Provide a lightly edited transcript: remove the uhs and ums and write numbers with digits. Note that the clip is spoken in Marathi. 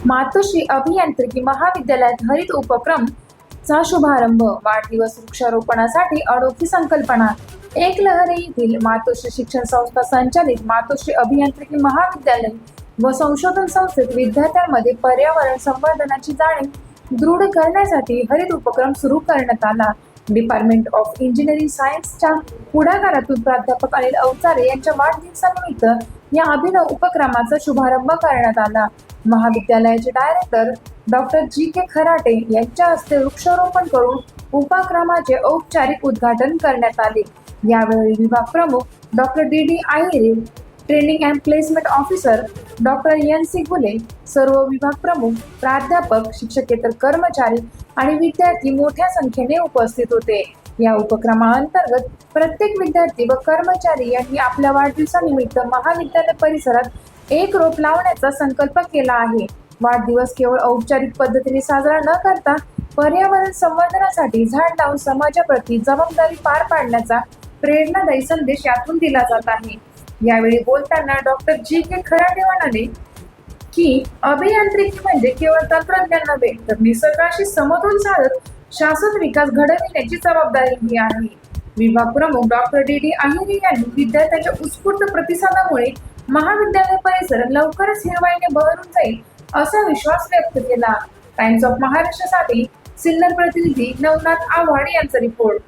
मातोश्री अभियांत्रिकी महाविद्यालयात हरित उपक्रम चा शुभारंभ. वाढदिवस वृक्षारोपणासाठी अनोखी संकल्पना. एक लहरी येथील मातोश्री शिक्षण संस्था संचालित मातोश्री अभियांत्रिकी महाविद्यालय व संशोधन संस्थेत विद्यार्थ्यांमध्ये पर्यावरण संवर्धनाची जाणीव दृढ करण्यासाठी हरित उपक्रम सुरू करण्यात आला. डिपार्टमेंट ऑफ इंजिनिअरिंग सायन्सच्या पुढाकारातून प्राध्यापक अनिल अवचारे यांच्या वाढदिवसानिमित्त या अभिनव उपक्रमाचा शुभारंभ करण्यात आला. महाविद्यालयाचे डायरेक्टर डॉक्टर जी के खराटे यांच्या हस्ते वृक्षारोपण करून उपक्रमाचे औपचारिक उद्घाटन करण्यात आले. यावेळी विभाग प्रमुख doctor D D Ahire, training and placement officer doctor N C Gule, सर्व विभाग प्रमुख, प्राध्यापक, शिक्षकेतर कर्मचारी आणि विद्यार्थी मोठ्या संख्येने उपस्थित होते. या उपक्रमाअंतर्गत प्रत्येक विद्यार्थी व कर्मचारी यांनी आपल्या वाढदिवसानिमित्त महाविद्यालय परिसरात एक रोप लावण्याचा संकल्प केला आहे. वाढदिवस केवळ औपचारिक पद्धतीने साजरा न करता पर्यावरण संवर्धनासाठी झाड लावून समाजाप्रती जबाबदारी पार पाडण्याचा प्रेरणादायी संदेश यातून दिला जात आहे. यावेळी बोलताना डॉक्टर जी के खराटे म्हणाले की अभियांत्रिकी म्हणजे केवळ तंत्रज्ञान नव्हे तर निसर्गाशी समतोल साधत शाश्वत विकास घडविण्याची जबाबदारी ही आहे. विभाग प्रमुख डॉक्टर डी डी आहिरे यांनी विद्यार्थ्यांच्या उत्स्फूर्त प्रतिसादामुळे महाविद्यालय परिसर लवकरच हिरवाईने बहरून जाईल असा विश्वास व्यक्त केला. टाइम्स ऑफ महाराष्ट्रासाठी सिन्नर प्रतिनिधी नवनाथ आव्हाड यांचा रिपोर्ट.